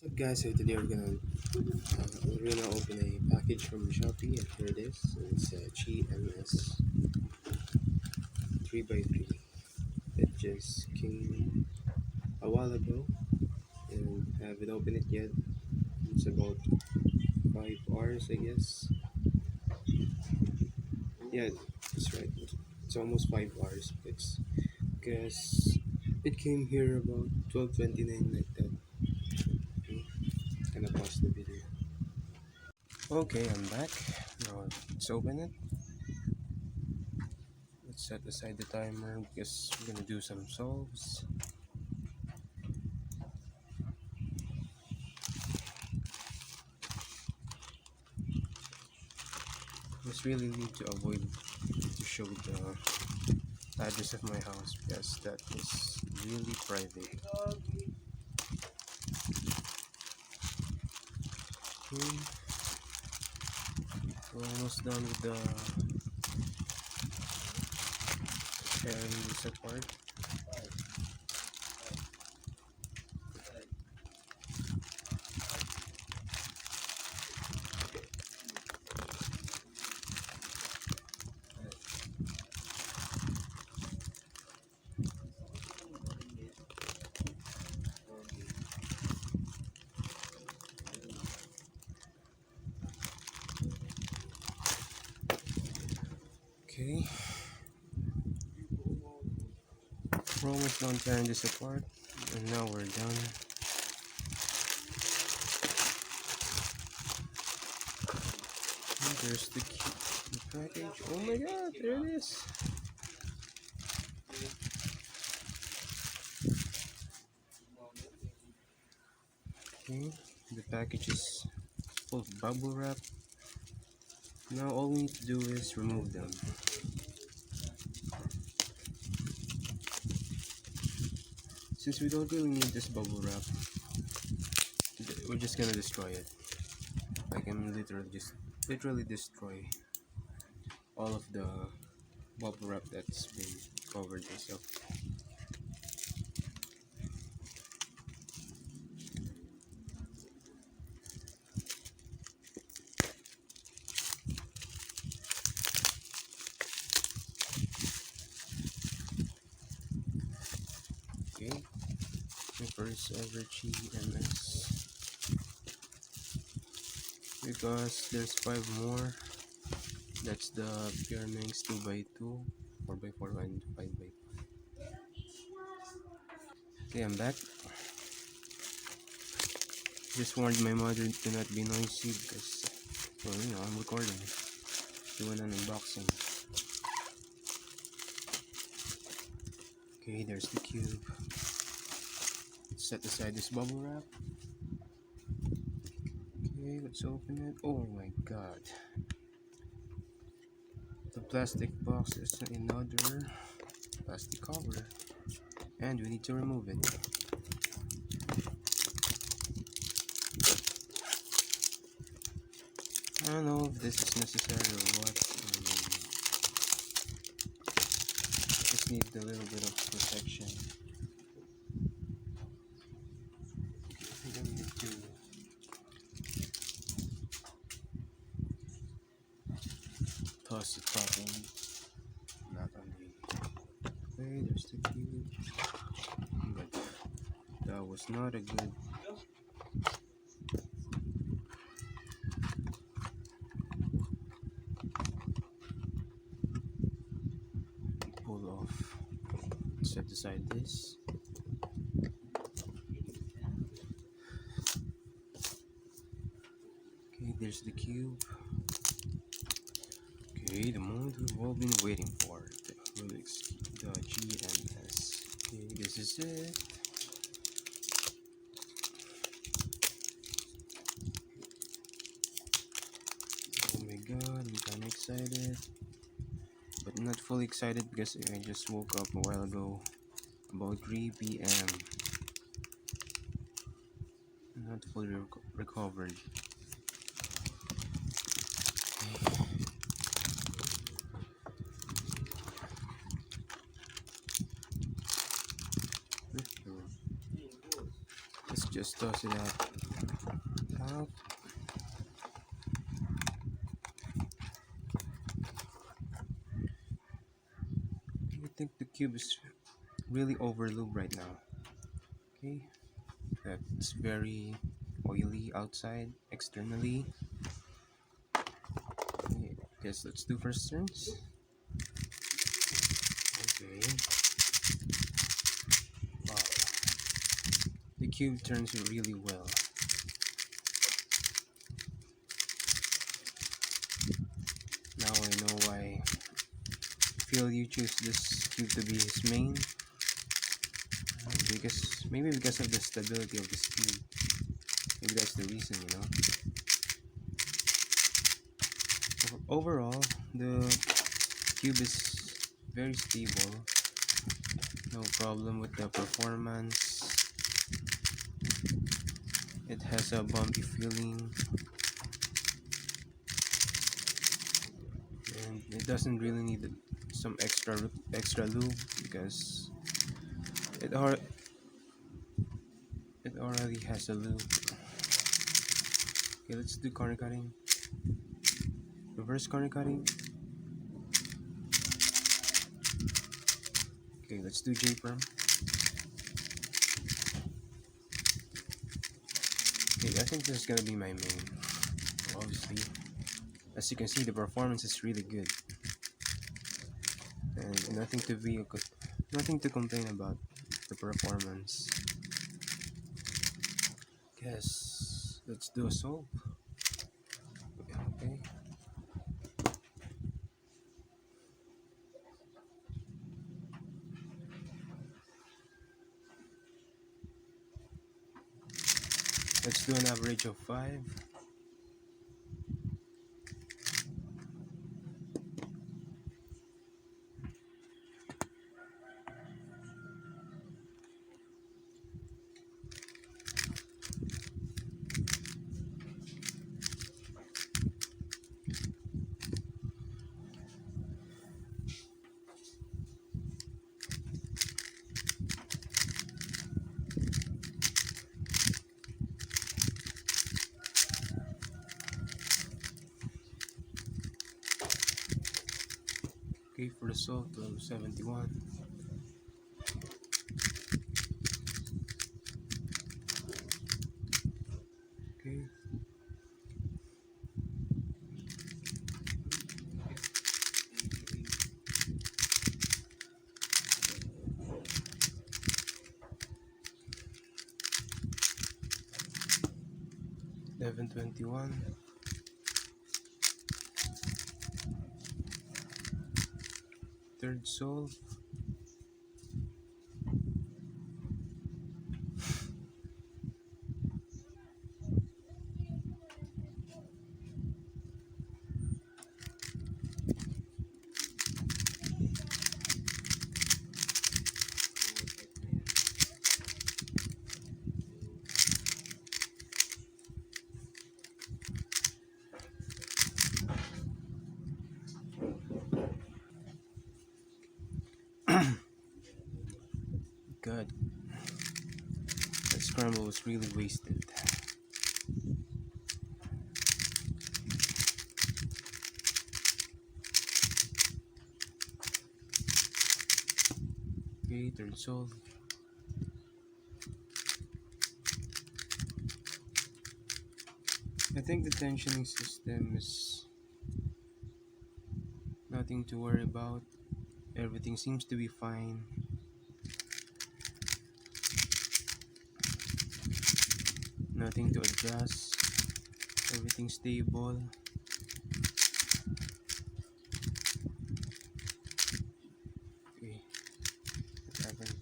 What's up guys, so today we're gonna open a package from Shopee, and here it is. It's a QiYi MS 3x3. It just came a while ago and haven't opened it yet. It's about 5 hours, I guess. Yeah, that's right. It's almost 5 hours because it came here about 12:29 like that. Okay, gonna pause the video. Okay, I'm back. Now let's open it. Let's set aside the timer because we're gonna do some solves. Just really need to avoid to show the address of my house because that is really private. Okay, we're almost done with the sharing this apart. Okay, we're almost done tearing this apart, and now we're done. And there's the package. Oh my god, there it is. Okay, the package is full of bubble wrap. Now all we need to do is remove them. Since we don't really need this bubble wrap, we're just gonna destroy it. Like I'm literally destroy all of the bubble wrap that's been covered myself. Okay, my first ever QiYi MS. Because there's 5 more. That's the Pyraminx 2x2, 4x4, and 5x5. Okay, I'm back. Just warned my mother to not be noisy because, well, I'm recording, doing an unboxing. Okay, there's the cube. Let's set aside this bubble wrap. Okay, let's open it. Oh my god. The plastic box is another plastic cover. And we need to remove it. I don't know if this is necessary or what. Just need a little bit of protection. I think I need to toss the top in, not on the. Okay, there's the cube. But that was not a good. Pull off. Set aside this. Okay, there's the cube. Okay, the moment we've all been waiting for. The Rubik's, the QiYi MS. Okay, this is it. Oh my god, I'm kinda excited. But not fully excited because I just woke up a while ago. About 3 p.m. Not fully recovered. Let's just toss it out. out. I think the cube is really overlubed right now. Okay, it's very oily outside externally. Okay, guess let's do first turns. Okay. Wow. The cube turns really well. Now I know why QiYi choose this cube to be his main. Because of the stability of this cube. Maybe that's the reason, you know. Overall, the cube is very stable. No problem with the performance. It has a bumpy feeling, and it doesn't really need some extra lube because it al it already has a lube. Okay, let's do corner cutting. Reverse corner cutting. Okay, let's do J-perm. Okay, I think this is gonna be my main. Obviously, as you can see, the performance is really good, and nothing to complain about the performance. Guess let's do a solve. Okay. Let's do an average of 5. Okay, for the solve, 1271. Okay. $11.21. Third solve. Good. That scramble was really wasted. Okay, third solve. I think the tensioning system is nothing to worry about. Everything seems to be fine. Nothing to adjust. Everything stable. Okay, what happened?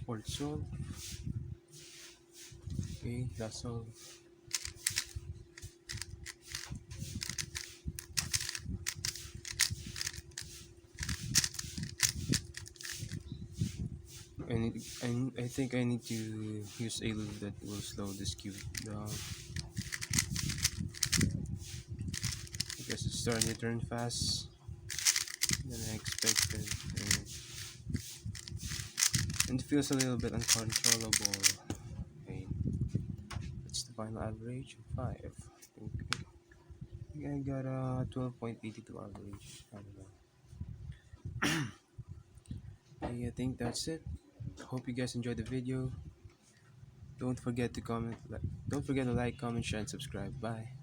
Fourth solve. Okay, that's all. I think I need to use a loop that will slow this cube down because it's starting to turn fast than I expected, and it feels a little bit uncontrollable. Okay, that's the final average of 5. I got a 12.82 average. I don't know. I think that's it. Hope you guys enjoyed the video. Don't forget to comment. Don't forget to like, comment, share, and subscribe. Bye.